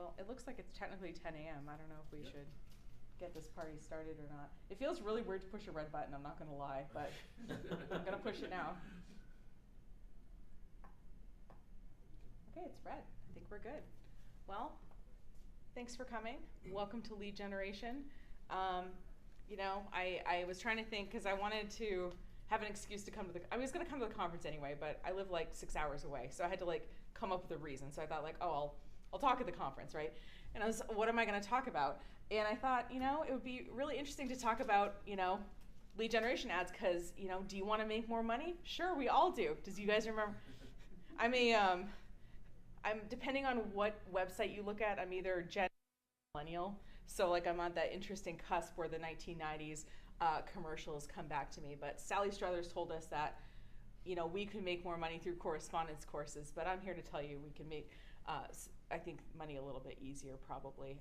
Well, it looks like it's technically 10 a.m. I don't know if we should get this party started or not. It feels really weird to push a red button, I'm not going to lie, but I'm going to push it now. Okay, it's red. I think we're good. Well, thanks for coming. Welcome to Lead Generation. I was trying to think because I wanted to have an excuse to come to I was going to come to the conference anyway, but I live like 6 hours away, so I had to like come up with a reason. So I thought like, oh, I'll talk at the conference, right? And I was, what am I going to talk about? And I thought, it would be really interesting to talk about, lead generation ads because, do you want to make more money? Sure, we all do. Does you guys remember? I'm depending on what website you look at, I'm either Gen or millennial. So like I'm on that interesting cusp where the 1990s commercials come back to me. But Sally Struthers told us that, we can make more money through correspondence courses. But I'm here to tell you we can make, I think, money a little bit easier probably.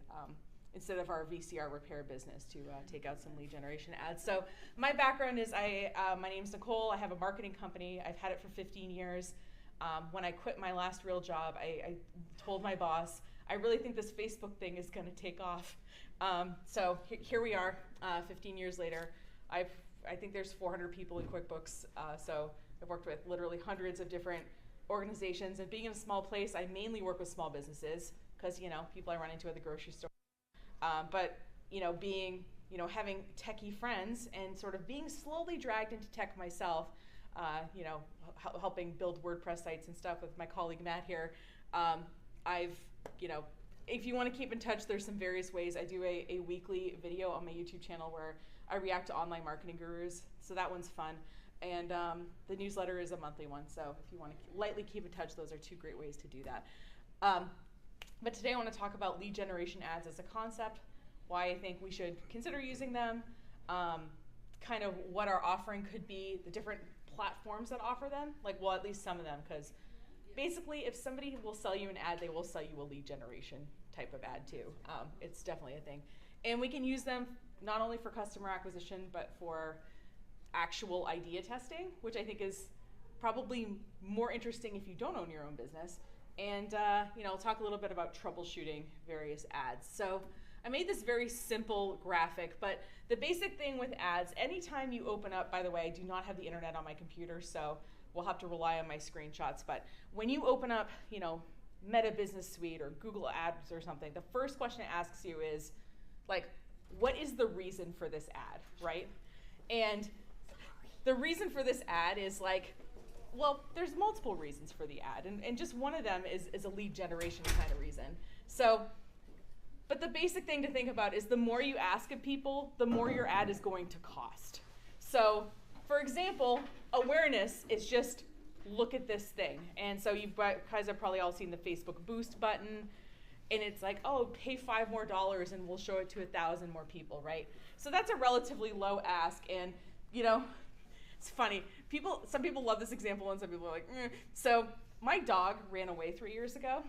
Instead of our VCR repair business to take out some lead generation ads. So my background is my name's Nicole. I have a marketing company. I've had it for 15 years. When I quit my last real job, I told my boss, I really think this Facebook thing is going to take off. So here we are, 15 years later. I think there's 400 people in QuickBooks. So I've worked with literally hundreds of different organizations. And being in a small place, I mainly work with small businesses because, people I run into at the grocery store. But being, having techie friends and sort of being slowly dragged into tech myself, helping build WordPress sites and stuff with my colleague Matt here. If you want to keep in touch, there's some various ways. I do a weekly video on my YouTube channel where I react to online marketing gurus. So that one's fun. And the newsletter is a monthly one. So if you want to lightly keep in touch, those are two great ways to do that. But today I want to talk about lead generation ads as a concept, why I think we should consider using them, kind of what our offering could be, the different platforms that offer them, at least some of them, because basically if somebody will sell you an ad, they will sell you a lead generation type of ad too. It's definitely a thing. And we can use them not only for customer acquisition, but for actual idea testing, which I think is probably more interesting if you don't own your own business. And I'll talk a little bit about troubleshooting various ads. So I made this very simple graphic, but the basic thing with ads, anytime you open up, by the way, I do not have the internet on my computer, so we'll have to rely on my screenshots. But when you open up, Meta Business Suite or Google Ads or something, the first question it asks you is, what is the reason for this ad, right? And the reason for this ad is well, there's multiple reasons for the ad, and just one of them is a lead generation kind of reason. So, but the basic thing to think about is the more you ask of people, the more your ad is going to cost. So, for example, awareness is just look at this thing. And so you guys have probably all seen the Facebook Boost button, and it's like, oh, pay $5 more and we'll show it to 1,000 more people, right? So that's a relatively low ask, and it's funny. Some people love this example, and some people are like, So my dog ran away 3 years ago.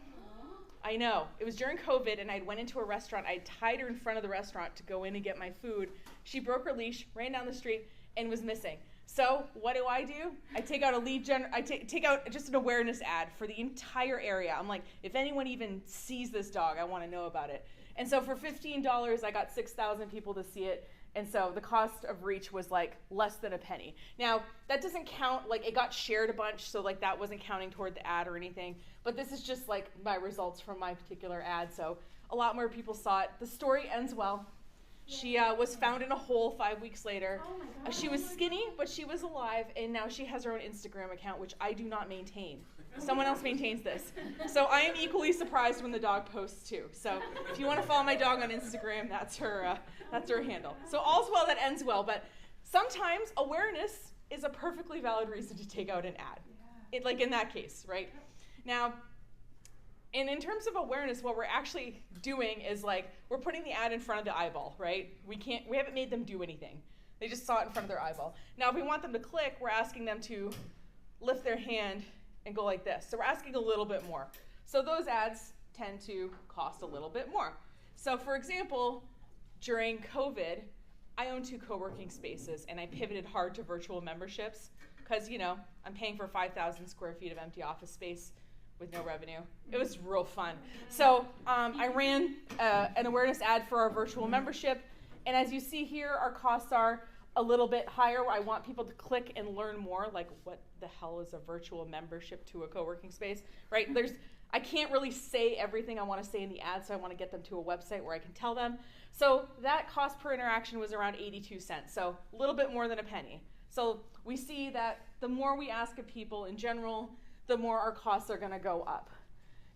I know. It was during COVID, and I went into a restaurant. I tied her in front of the restaurant to go in and get my food. She broke her leash, ran down the street, and was missing. So what do? I take out I take out just an awareness ad for the entire area. I'm like, if anyone even sees this dog, I want to know about it. And so for $15, I got 6,000 people to see it. And so the cost of reach was less than a penny. Now, that doesn't count, it got shared a bunch, so that wasn't counting toward the ad or anything. But this is just my results from my particular ad. So a lot more people saw it. The story ends well. She was found in a hole 5 weeks later. Oh my God. She was skinny, but she was alive, and now she has her own Instagram account, which I do not maintain. Someone else maintains this. So I am equally surprised when the dog posts too. So if you want to follow my dog on Instagram, that's her handle. So all's well that ends well, but sometimes awareness is a perfectly valid reason to take out an ad. Yeah. In that case, right? Now, and in terms of awareness, what we're actually doing is we're putting the ad in front of the eyeball, right? We haven't made them do anything. They just saw it in front of their eyeball. Now, if we want them to click, we're asking them to lift their hand and go like this. So we're asking a little bit more. So those ads tend to cost a little bit more. So for example, during COVID, I own 2 co-working spaces, and I pivoted hard to virtual memberships because, I'm paying for 5,000 square feet of empty office space with no revenue. It was real fun. So I ran an awareness ad for our virtual membership. And as you see here, our costs are a little bit higher. I want people to click and learn more, like what the hell is a virtual membership to a co-working space, right? I can't really say everything I want to say in the ad, so I want to get them to a website where I can tell them. So that cost per interaction was around 82 cents, so a little bit more than a penny. So we see that the more we ask of people in general, the more our costs are going to go up.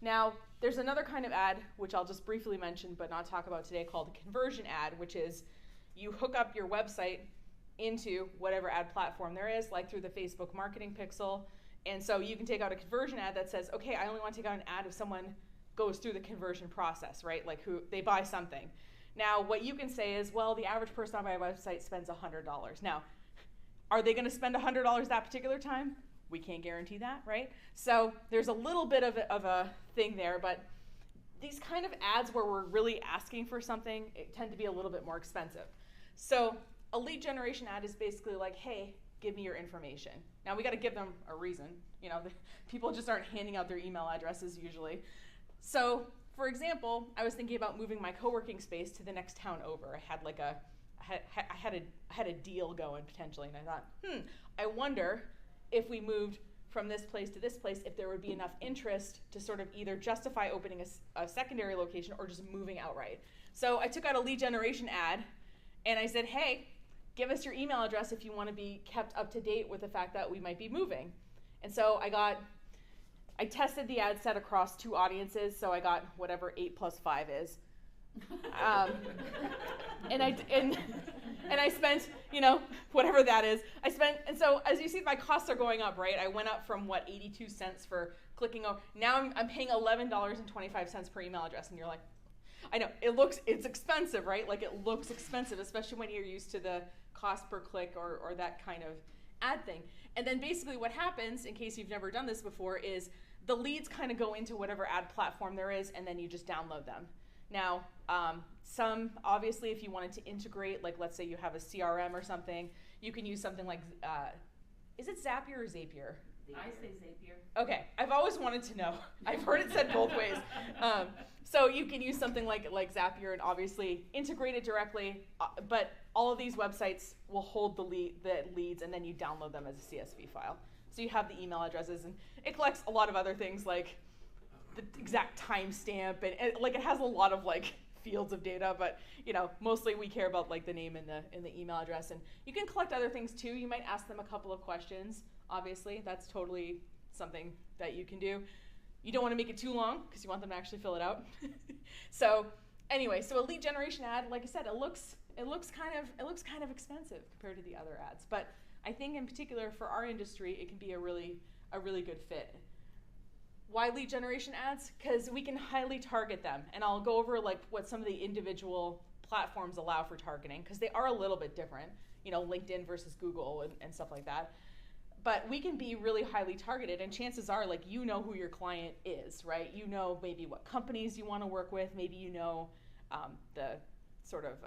Now, there's another kind of ad, which I'll just briefly mention but not talk about today, called a conversion ad, which is you hook up your website into whatever ad platform there is, like through the Facebook marketing pixel. And so you can take out a conversion ad that says, okay, I only want to take out an ad if someone goes through the conversion process, right? Like who they buy something. Now, what you can say is, well, the average person on my website spends $100. Now, are they going to spend $100 that particular time? We can't guarantee that, right? So there's a little bit of a thing there, but these kind of ads where we're really asking for something, it tend to be a little bit more expensive. So a lead generation ad is basically like, hey, give me your information. Now we got to give them a reason. You know, people just aren't handing out their email addresses usually. So for example, I was thinking about moving my co-working space to the next town over. I had a deal going potentially, and I thought, I wonder if we moved from this place to this place, if there would be enough interest to sort of either justify opening a secondary location or just moving outright. So I took out a lead generation ad, and I said, hey, give us your email address if you want to be kept up to date with the fact that we might be moving. And so I tested the ad set across 2 audiences, so I got whatever 8 plus 5 is. And I spent, whatever that is. And so as you see, my costs are going up, right? I went up from 82 cents for clicking over. Now I'm paying $11.25 per email address, and you're like, I know, it's expensive, right? Like it looks expensive, especially when you're used to the cost per click or that kind of ad thing. And then basically what happens, in case you've never done this before, is the leads kind of go into whatever ad platform there is, and then you just download them. Now, obviously, if you wanted to integrate, like let's say you have a CRM or something, you can use something like, is it Zapier or Zapier? I say Zapier. Okay, I've always wanted to know. I've heard it said both ways. So you can use something like Zapier and obviously integrate it directly, but all of these websites will hold the leads, and then you download them as a CSV file. So you have the email addresses, and it collects a lot of other things like the exact timestamp, and it has a lot of fields of data, but mostly we care about the name and the email address. And you can collect other things too. You might ask them a couple of questions. Obviously, that's totally something that you can do. You don't want to make it too long because you want them to actually fill it out. So anyway, so a lead generation ad, like I said, it looks kind of expensive compared to the other ads, but I think in particular for our industry, it can be a really good fit. Why lead generation ads? Because we can highly target them, and I'll go over what some of the individual platforms allow for targeting, because they are a little bit different, LinkedIn versus Google and stuff like that. But we can be really highly targeted, and chances are you know who your client is, right? You know maybe what companies you want to work with, maybe you know the sort of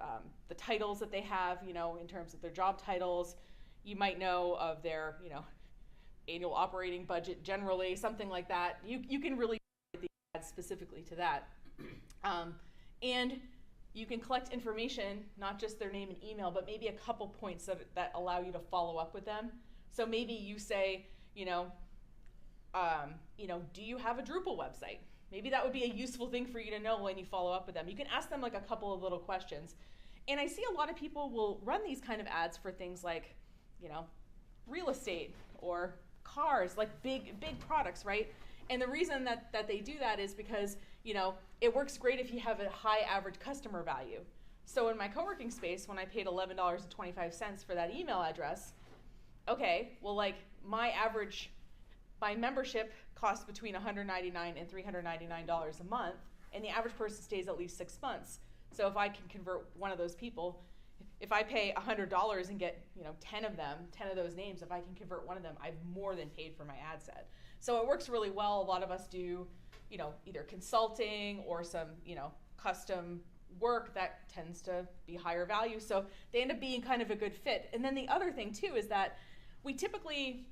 the titles that they have, in terms of their job titles. You might know of their, annual operating budget generally, something like that. You can really target the ads specifically to that. And you can collect information, not just their name and email, but maybe a couple points that allow you to follow up with them. So maybe you say, do you have a Drupal website? Maybe that would be a useful thing for you to know when you follow up with them. You can ask them a couple of little questions. And I see a lot of people will run these kind of ads for things like, real estate or cars, big products, right? And the reason that they do that is because, it works great if you have a high average customer value. So in my co-working space, when I paid $11.25 for that email address, okay, well, my membership costs between $199 and $399 a month, and the average person stays at least 6 months. So if I can convert one of those people, if I pay $100 and get 10 of those names, if I can convert one of them, I've more than paid for my ad set. So it works really well. A lot of us do, either consulting or some, custom work that tends to be higher value. So they end up being kind of a good fit. And then the other thing too is that we typically,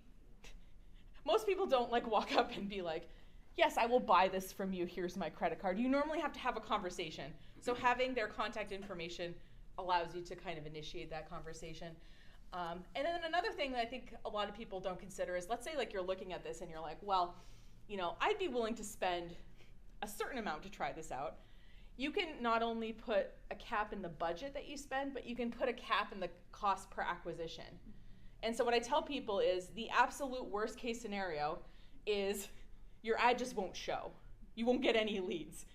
most people don't walk up and be like, yes, I will buy this from you, here's my credit card. You normally have to have a conversation. So having their contact information allows you to kind of initiate that conversation. And then another thing that I think a lot of people don't consider is, let's say like you're looking at this and you're like, well, I'd be willing to spend a certain amount to try this out. You can not only put a cap in the budget that you spend, but you can put a cap in the cost per acquisition. And so what I tell people is the absolute worst case scenario is your ad just won't show. You won't get any leads.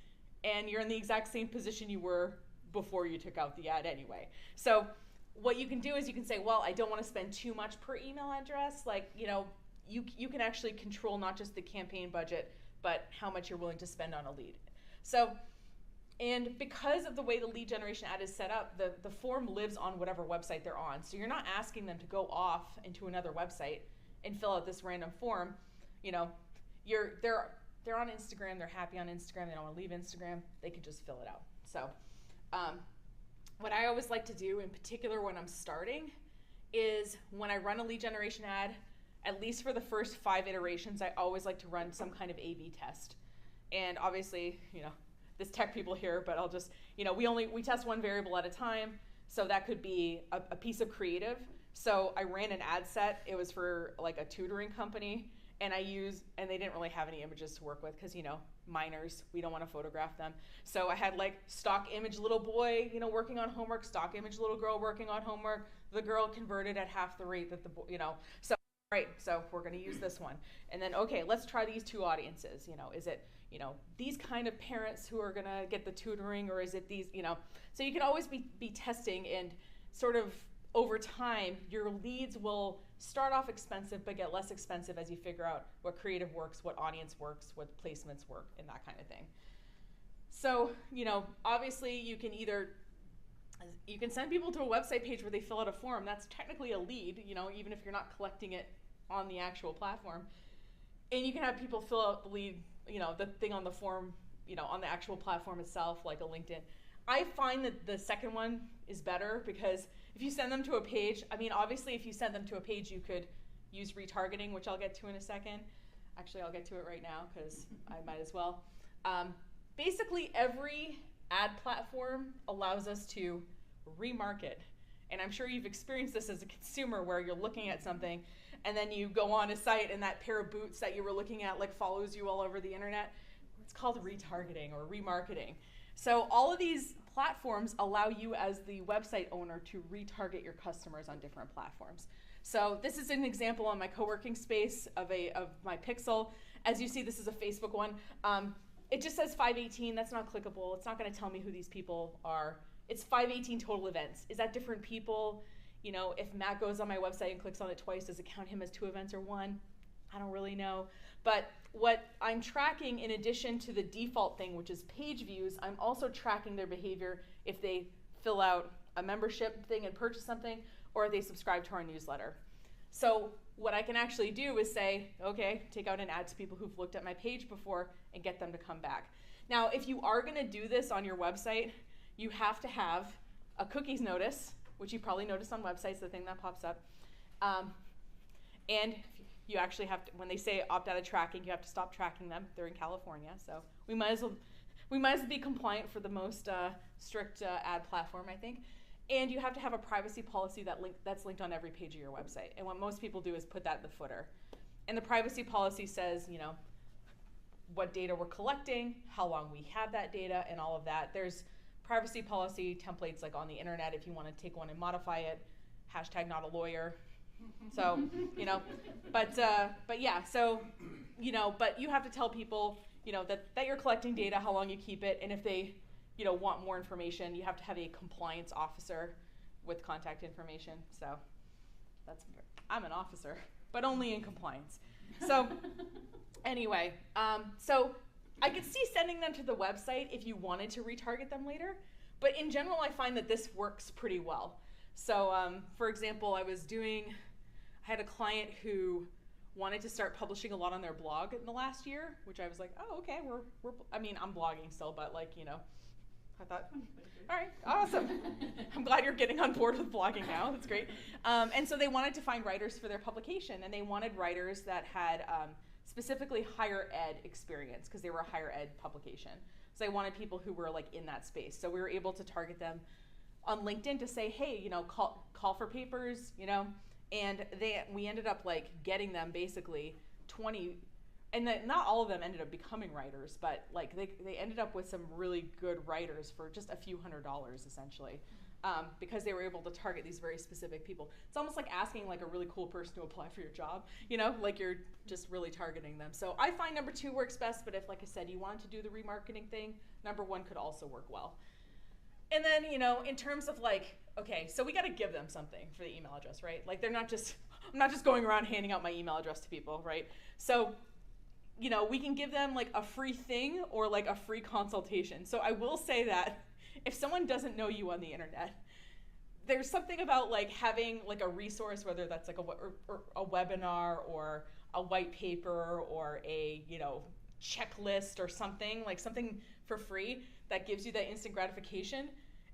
And you're in the exact same position you were before you took out the ad anyway. So what you can do is you can say, well, I don't want to spend too much per email address. Like, you can actually control not just the campaign budget, but how much you're willing to spend on a lead. So, and because of the way the lead generation ad is set up, the form lives on whatever website they're on. So you're not asking them to go off into another website and fill out this random form. They're on Instagram, they're happy on Instagram, they don't want to leave Instagram, they can just fill it out. So what I always like to do, in particular when I'm starting, is when I run a lead generation ad, at least for the first 5 iterations, I always like to run some kind of A/B test. And obviously, there's tech people here, but I'll just, we test one variable at a time, so that could be a piece of creative. So I ran an ad set, it was for like a tutoring company, and they didn't really have any images to work with because, minors, we don't want to photograph them. So I had like stock image little boy, working on homework, stock image little girl working on homework. The girl converted at half the rate that the boy, so right, so we're going to use this one. And then, okay, let's try these 2 audiences. Is it, these kind of parents who are going to get the tutoring, or is it these, so you can always be testing, and sort of over time, your leads will start off expensive but get less expensive as you figure out what creative works, what audience works, what placements work, and that kind of thing. So, obviously you can send people to a website page where they fill out a form. That's technically a lead, even if you're not collecting it on the actual platform. And you can have people fill out the lead, the thing on the form, on the actual platform itself, like a LinkedIn. I find that the second one is better, because if you send them to a page, obviously if you send them to a page, you could use retargeting, which I'll get to in a second. Actually, I'll get to it right now because I might as well. Basically, every ad platform allows us to remarket. And I'm sure you've experienced this as a consumer, where you're looking at something and then you go on a site and that pair of boots that you were looking at follows you all over the internet. It's called retargeting or remarketing. So all of these platforms allow you as the website owner to retarget your customers on different platforms. So this is an example on my co-working space of my pixel. As you see, this is a Facebook one. It just says 518. That's not clickable. It's not going to tell me who these people are. It's 518 total events. Is that different people? If Matt goes on my website and clicks on it twice, does it count him as 2 events or 1? I don't really know. But what I'm tracking, in addition to the default thing, which is page views, I'm also tracking their behavior if they fill out a membership thing and purchase something, or if they subscribe to our newsletter. So what I can actually do is say, okay, take out an ad to people who've looked at my page before and get them to come back. Now, if you are going to do this on your website, you have to have a cookies notice, which you probably notice on websites, the thing that pops up. And you actually have to, when they say opt out of tracking, you have to stop tracking them. They're in California, so we might as well be compliant for the most strict ad platform, I think. And you have to have a privacy policy that's linked on every page of your website. And what most people do is put that in the footer. And the privacy policy says, what data we're collecting, how long we have that data, and all of that. There's privacy policy templates on the internet if you want to take one and modify it. # not a lawyer. So, but yeah, so, but you have to tell people, that you're collecting data, how long you keep it, and if they, want more information, you have to have a compliance officer with contact information. So I'm an officer, but only in compliance. So anyway, so I could see sending them to the website if you wanted to retarget them later, but in general, I find that this works pretty well. So for example, I had a client who wanted to start publishing a lot on their blog in the last year, which I was like, oh, okay, I'm blogging still, but I thought, all right, awesome. I'm glad you're getting on board with blogging now. That's great. And so they wanted to find writers for their publication, and they wanted writers that had specifically higher ed experience because they were a higher ed publication. So I wanted people who were like in that space. So we were able to target them on LinkedIn to say, hey, you know, call for papers, you know, and we ended up like getting them basically 20, and not all of them ended up becoming writers, but like they ended up with some really good writers for just a few $100s essentially. Because they were able to target these very specific people. It's almost like asking like a really cool person to apply for your job, you know, like you're just really targeting them. So I find number 2 works best, but if, like I said, you wanted to do the remarketing thing, number 1 could also work well. And then, you know, in terms of like, okay, so we got to give them something for the email address, right? Like I'm not just going around handing out my email address to people, right? So, you know, we can give them like a free thing or like a free consultation. So I will say that if someone doesn't know you on the internet, there's something about like having like a resource, whether that's like a webinar or a white paper or a, you know, checklist or something, like something for free that gives you that instant gratification.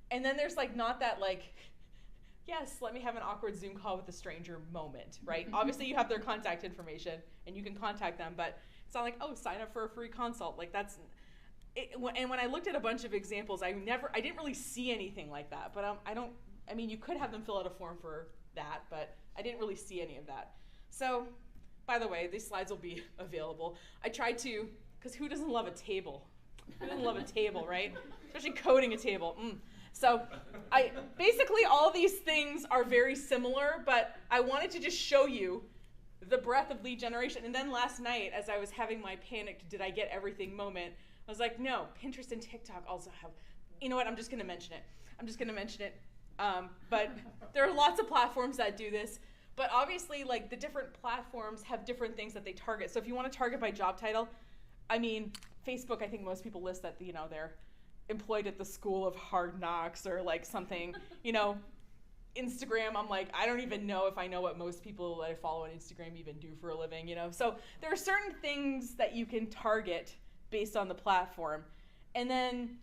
And then there's like not that like, yes, let me have an awkward Zoom call with a stranger moment, right? Obviously you have their contact information and you can contact them, but it's not like, oh, sign up for a free consult. Like that's, and when I looked at a bunch of examples, I didn't really see anything like that. But I mean, you could have them fill out a form for that, but I didn't really see any of that. So, by the way, these slides will be available. I tried to, because who doesn't love a table? Who doesn't love a table, right? Especially coding a table. So, basically all of these things are very similar, but I wanted to just show you the breadth of lead generation. And then last night, as I was having my panicked, did I get everything moment, I was like, no, Pinterest and TikTok also have, you know what, I'm just going to mention it. But there are lots of platforms that do this. But obviously, like, the different platforms have different things that they target. So if you want to target by job title, I mean, Facebook, I think most people list that, you know, they're employed at the School of Hard Knocks or, like, something, you know. Instagram, I'm like, I don't even know if I know what most people that I follow on Instagram even do for a living, you know. So there are certain things that you can target based on the platform. And then,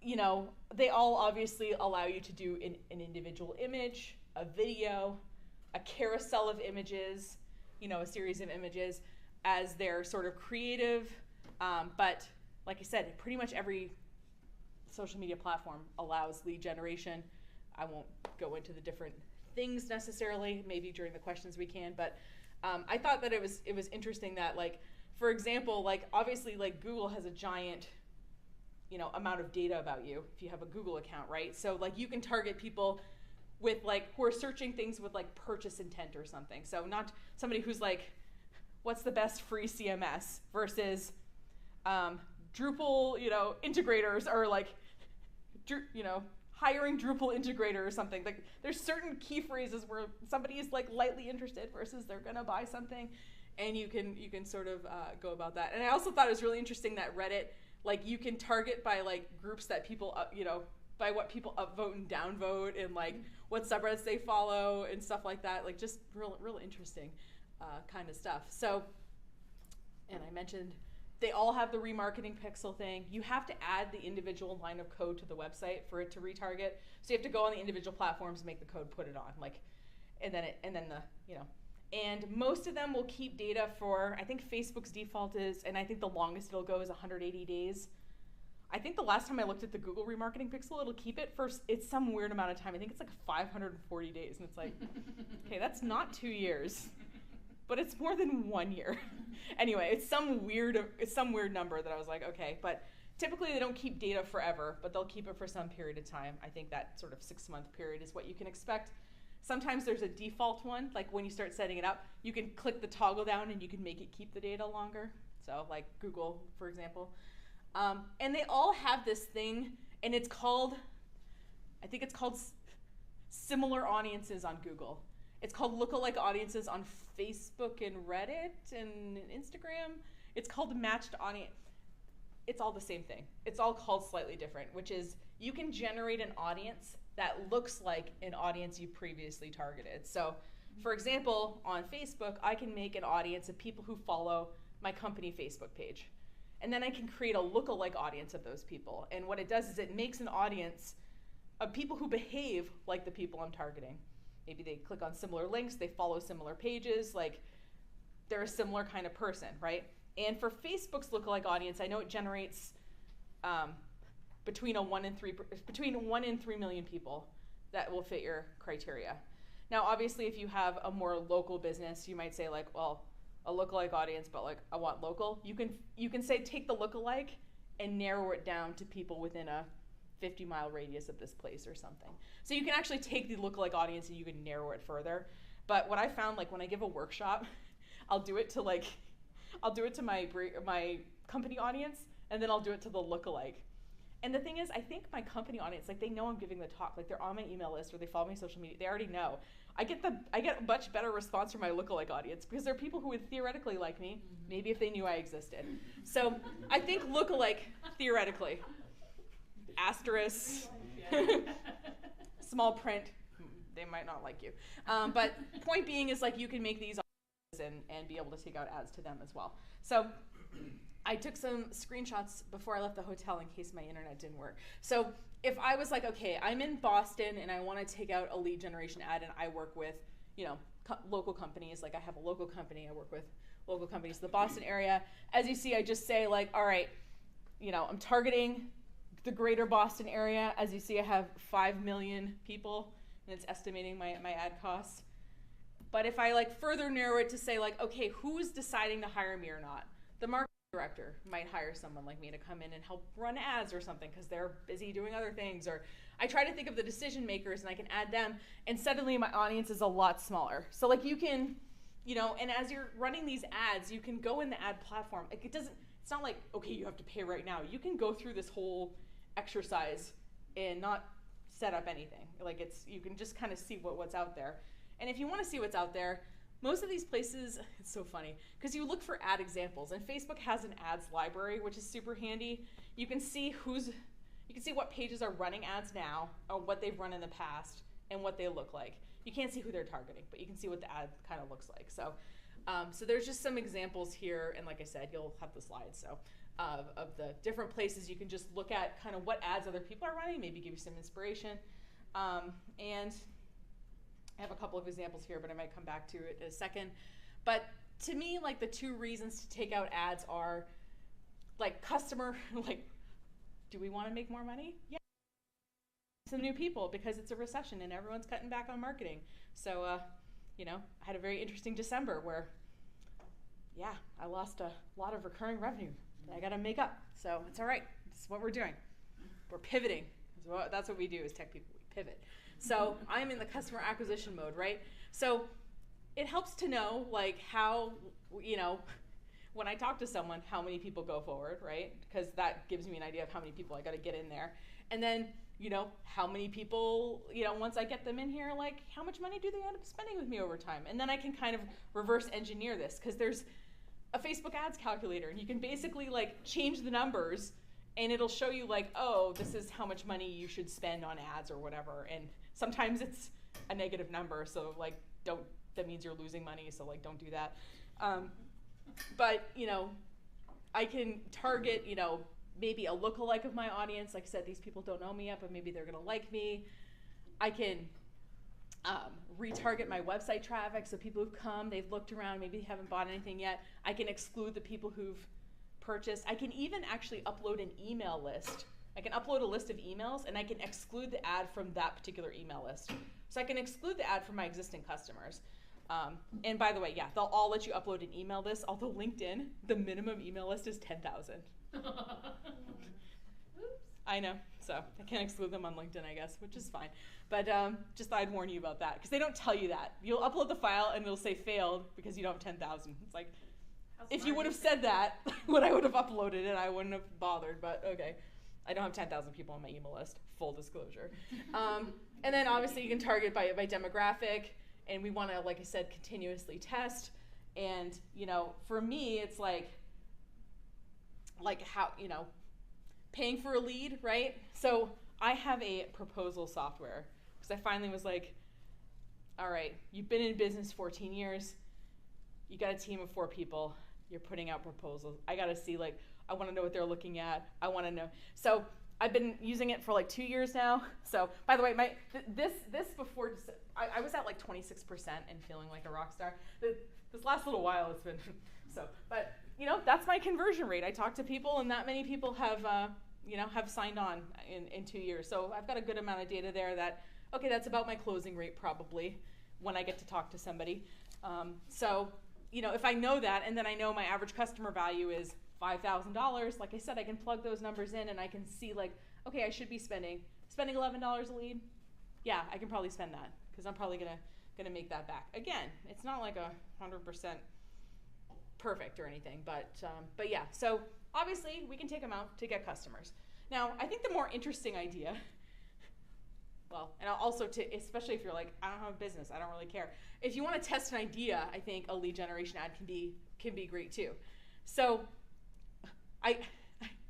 you know, they all obviously allow you to do an individual image, a video, a carousel of images, you know, a series of images as their sort of creative. But like I said, pretty much every social media platform allows lead generation. I won't go into the different things necessarily, maybe during the questions we can, but I thought that it was interesting that, like, for example, like, obviously, like, Google has a giant, you know, amount of data about you if you have a Google account, right? So, like, you can target people with, like, who are searching things with, like, purchase intent or something. So not somebody who's like, what's the best free CMS versus Drupal, you know, integrators, or like, you know, hiring Drupal integrator or something. Like, there's certain key phrases where somebody is like lightly interested versus they're gonna buy something, and you can sort of go about that. And I also thought it was really interesting that Reddit, like, you can target by like groups that people you know, by what people upvote and downvote, and like what subreddits they follow and stuff like that. Like, just real interesting kind of stuff. So, and I mentioned they all have the remarketing pixel thing. You have to add the individual line of code to the website for it to retarget. So you have to go on the individual platforms and make the code, put it on, like, and then the, you know, and most of them will keep data for, I think Facebook's default is, and I think the longest it'll go is 180 days. I think the last time I looked at the Google remarketing pixel, it'll keep it for, it's some weird amount of time. I think it's like 540 days, and it's like, okay, that's not 2 years, but it's more than 1 year. Anyway, it's some weird number that I was like, okay, but typically they don't keep data forever, but they'll keep it for some period of time. I think that sort of 6-month period is what you can expect. Sometimes there's a default one, like when you start setting it up, you can click the toggle down and you can make it keep the data longer. So like Google, for example. And they all have this thing, and it's called, I think it's called similar audiences on Google. It's called lookalike audiences on Facebook and Reddit and Instagram. It's called matched audience. It's all the same thing. It's all called slightly different, which is you can generate an audience that looks like an audience you previously targeted. So, for example, on Facebook, I can make an audience of people who follow my company Facebook page. And then I can create a lookalike audience of those people. And what it does is it makes an audience of people who behave like the people I'm targeting. Maybe they click on similar links, they follow similar pages, like they're a similar kind of person, right? And for Facebook's lookalike audience, I know it generates between 1 and 3 million people that will fit your criteria. Now, obviously, if you have a more local business, you might say like, well, a lookalike audience, but like I want local. You can say take the lookalike and narrow it down to people within a 50-mile radius of this place or something. So you can actually take the lookalike audience and you can narrow it further. But what I found, like when I give a workshop, I'll do it to my company audience, and then I'll do it to the lookalike. And the thing is, I think my company audience, like they know I'm giving the talk, like they're on my email list or they follow me on social media, they already know. I get a much better response from my lookalike audience because they're people who would theoretically like me, maybe if they knew I existed. So I think lookalike, theoretically, asterisk, small print, they might not like you. But point being is like you can make these and be able to take out ads to them as well. So I took some screenshots before I left the hotel in case my internet didn't work. So if I was like, okay, I'm in Boston and I want to take out a lead generation ad and I work with, local companies, like I have a local company, I work with local companies in the Boston area. As you see, I just say like, all right, I'm targeting the greater Boston area. As you see, I have 5 million people and it's estimating my ad costs. But if I like further narrow it to say like, okay, who's deciding to hire me or not? The marketing director might hire someone like me to come in and help run ads or something because they're busy doing other things. Or I try to think of the decision makers and I can add them, and suddenly my audience is a lot smaller. So like you can, and as you're running these ads, you can go in the ad platform. Like it's not like, okay, you have to pay right now. You can go through this whole exercise and not set up anything. Like you can just kind of see what's out there. And if you want to see what's out there, most of these places, it's so funny, because you look for ad examples, and Facebook has an ads library, which is super handy. You can see what pages are running ads now, or what they've run in the past, and what they look like. You can't see who they're targeting, but you can see what the ad kind of looks like. So there's just some examples here, and like I said, you'll have the slides, so of the different places you can just look at kind of what ads other people are running, maybe give you some inspiration. And I have a couple of examples here, but I might come back to it in a second. But to me, like the two reasons to take out ads are like customer, like, do we want to make more money? Yeah. Some new people because it's a recession and everyone's cutting back on marketing. So, I had a very interesting December where, I lost a lot of recurring revenue that I got to make up. So it's all right. This is what we're doing. We're pivoting. That's what we do as tech people. We pivot. So I'm in the customer acquisition mode, right? So it helps to know like how, when I talk to someone, how many people go forward, right? Because that gives me an idea of how many people I got to get in there. And then, how many people, once I get them in here, like how much money do they end up spending with me over time? And then I can kind of reverse engineer this because there's a Facebook ads calculator and you can basically like change the numbers and it'll show you like, oh, this is how much money you should spend on ads or whatever. And sometimes it's a negative number, so like that means you're losing money, so like don't do that. But I can target maybe a lookalike of my audience. Like I said, these people don't know me yet, but maybe they're gonna like me. I can retarget my website traffic, so people who've come, they've looked around, maybe they haven't bought anything yet. I can exclude the people who've purchased. I can even actually upload an email list. I can upload a list of emails and I can exclude the ad from that particular email list. So I can exclude the ad from my existing customers. And by the way, they'll all let you upload an email list, although LinkedIn, the minimum email list is 10,000. I know, so I can't exclude them on LinkedIn, I guess, which is fine. But just thought I'd warn you about that, because they don't tell you that. You'll upload the file and it'll say failed because you don't have 10,000. It's like, if you would have said that when I would have uploaded it, I wouldn't have bothered, but okay. I don't have 10,000 people on my email list, full disclosure. And then obviously you can target by demographic, and we want to, like I said, continuously test. And, for me, it's like how, paying for a lead, right? So I have a proposal software because I finally was like, all right, you've been in business 14 years. You got a team of 4 people. You're putting out proposals. I got to see, like, I want to know what they're looking at. I want to know. So I've been using it for like 2 years now. So by the way, this before, I was at like 26% and feeling like a rock star. this last little while it's been so, but you know, that's my conversion rate. I talk to people, and that many people have have signed on in 2 years. So I've got a good amount of data there that, okay, that's about my closing rate probably when I get to talk to somebody. So, you know, if I know that, and then I know my average customer value is $5,000, like I said, I can plug those numbers in and I can see like, okay, I should be spending $11 a lead. Yeah, I can probably spend that because I'm probably gonna make that back. Again, it's not like 100% perfect or anything, but yeah. So obviously we can take them out to get customers. Now, I think the more interesting idea, well, and also especially if you're like, I don't have a business, I don't really care. If you want to test an idea, I think a lead generation ad can be great too. So I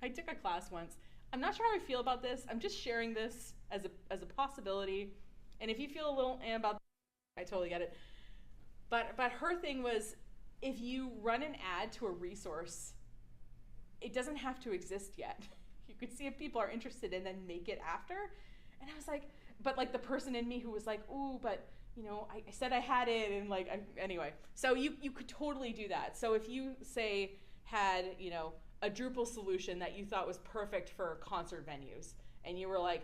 took a class once. I'm not sure how I feel about this. I'm just sharing this as a possibility. And if you feel a little about I totally get it. But her thing was, if you run an ad to a resource, it doesn't have to exist yet. You could see if people are interested and then make it after. And I was like, but like the person in me who was like, ooh, but you know, I said I had it, and like, anyway. So you could totally do that. So if you say had, you know, a Drupal solution that you thought was perfect for concert venues, and you were like,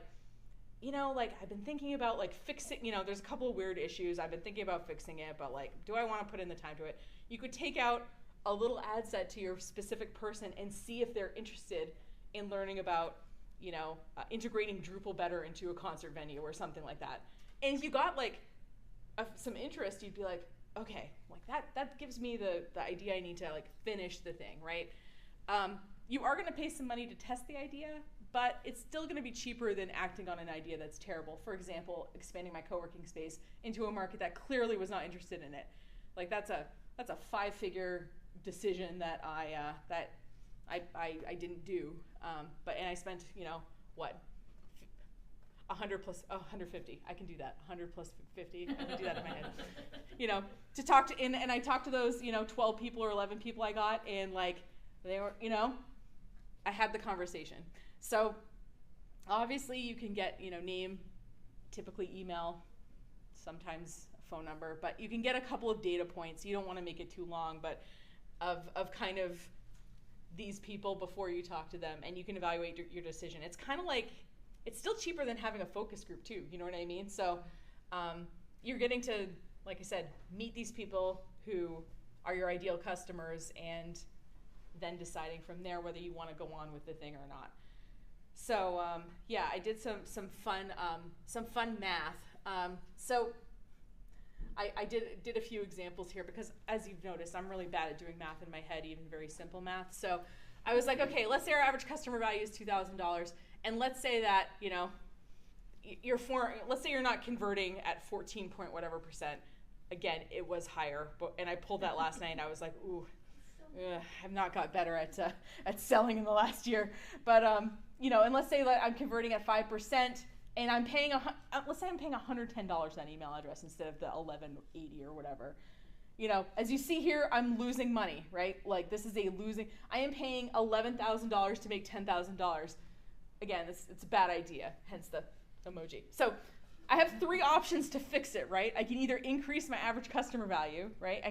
you know, like I've been thinking about like fixing, you know, there's a couple of weird issues. I've been thinking about fixing it, but like, do I want to put in the time to it? You could take out a little ad set to your specific person and see if they're interested in learning about, you know, integrating Drupal better into a concert venue or something like that. And if you got like some interest, you'd be like, okay, like that gives me the idea I need to like finish the thing, right? You are going to pay some money to test the idea, but it's still going to be cheaper than acting on an idea that's terrible. For example, expanding my co-working space into a market that clearly was not interested in it. Like that's a 5-figure decision that I didn't do. And I spent, you know, what, 100 plus 150. I can do that. 100 plus 50. I can do that in my head. You know, to talk to and I talked to those, you know, 12 people or 11 people I got, and like they were, you know, I had the conversation. So obviously you can get, you know, name, typically email, sometimes a phone number, but you can get a couple of data points. You don't want to make it too long, but of kind of these people before you talk to them, and you can evaluate your decision. It's kind of like, it's still cheaper than having a focus group too, you know what I mean? So you're getting to, like I said, meet these people who are your ideal customers, and then deciding from there whether you want to go on with the thing or not. So yeah, I did some fun math. So I did a few examples here because, as you've noticed, I'm really bad at doing math in my head, even very simple math. So I was like, okay, let's say our average customer value is $2,000, and let's say that, you know, let's say you're not converting at 14 point whatever percent. Again, it was higher, and I pulled that last night, and I was like, ooh, I've not got better at selling in the last year. But you know, and let's say that I'm converting at 5%, and I'm paying let's say I'm paying $110 that email address instead of the $11.80 or whatever. You know, as you see here, I'm losing money, right? Like this is I am paying $11,000 to make $10,000. Again, it's a bad idea, hence the emoji. So I have 3 options to fix it, right? I can either increase my average customer value, right?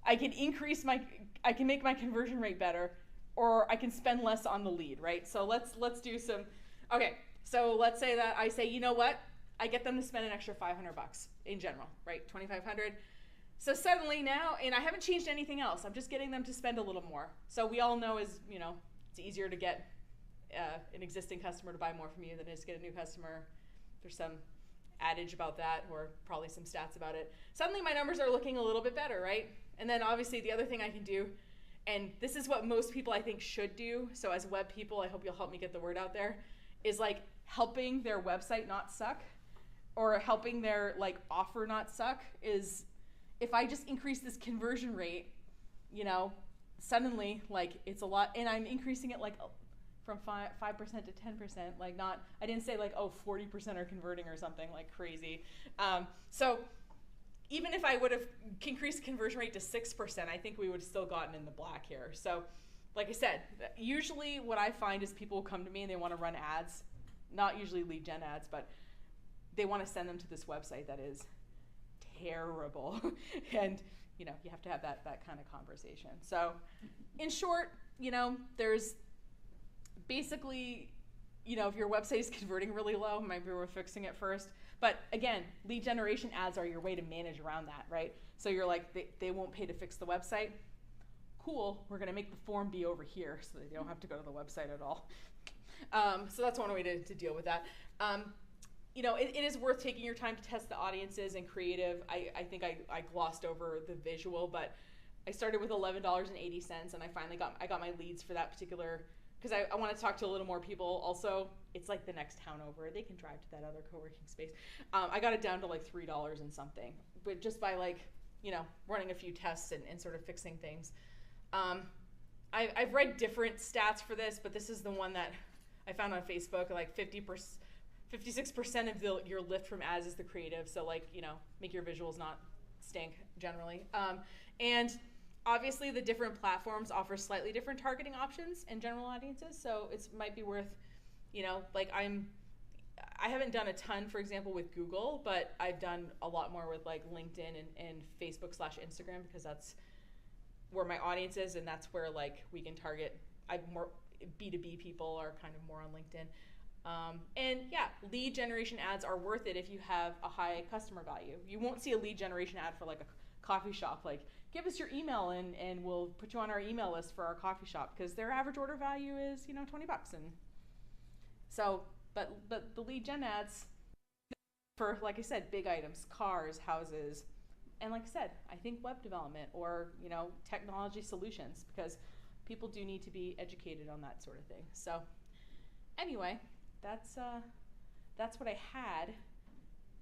I can make my conversion rate better, or I can spend less on the lead, right? So let's do some, okay. So let's say that I say, you know what? I get them to spend an extra $500 in general, right? $2,500. So suddenly now, and I haven't changed anything else. I'm just getting them to spend a little more. So we all know you know, it's easier to get an existing customer to buy more from you than it is to get a new customer. There's some adage about that, or probably some stats about it. Suddenly my numbers are looking a little bit better, right? And then obviously the other thing I can do, and this is what most people I think should do, so as web people, I hope you'll help me get the word out there, is like helping their website not suck, or helping their like offer not suck, is if I just increase this conversion rate, you know, suddenly like it's a lot, and I'm increasing it like from 5% to 10%, like not, I didn't say like, oh, 40% are converting or something like crazy. So even if I would have increased conversion rate to 6%, I think we would have still gotten in the black here. So like I said, usually what I find is people will come to me and they want to run ads, not usually lead gen ads, but they want to send them to this website that is terrible. And you have to have that kind of conversation. So in short, there's basically, if your website is converting really low, maybe we're fixing it first. But again, lead generation ads are your way to manage around that, right? So you're like, they won't pay to fix the website. Cool, we're gonna make the form be over here so that they don't have to go to the website at all. So that's one way to deal with that. It is worth taking your time to test the audiences and creative. I think I glossed over the visual, but I started with $11.80, and I finally got my leads for that particular, because I want to talk to a little more people. Also, it's like the next town over. They can drive to that other co-working space. I got it down to like $3 and something, but just by running a few tests and sort of fixing things. I've read different stats for this, but this is the one that I found on Facebook. Like 56% of your lift from ads is the creative. So make your visuals not stink generally. And obviously the different platforms offer slightly different targeting options and general audiences. So it might be worth, I haven't done a ton, for example, with Google, but I've done a lot more with like LinkedIn and Facebook/Instagram, because that's where my audience is, and that's where we can target. More B2B people are kind of more on LinkedIn. And yeah, lead generation ads are worth it if you have a high customer value. You won't see a lead generation ad for like a coffee shop, like give us your email and we'll put you on our email list for our coffee shop, because their average order value is $20. And so, but the lead gen ads for, like I said, big items, cars, houses, and like I said, I think web development or technology solutions, because people do need to be educated on that sort of thing. So anyway, that's what I had.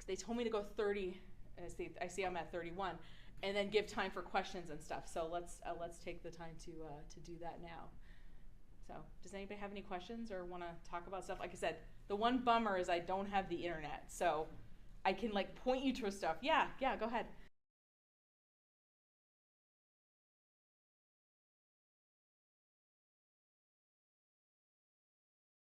They told me to go 30. I see I'm at 31, and then give time for questions and stuff. So let's take the time to do that now. So does anybody have any questions or want to talk about stuff? Like I said, the one bummer is I don't have the internet, so I can point you to stuff. Yeah, go ahead.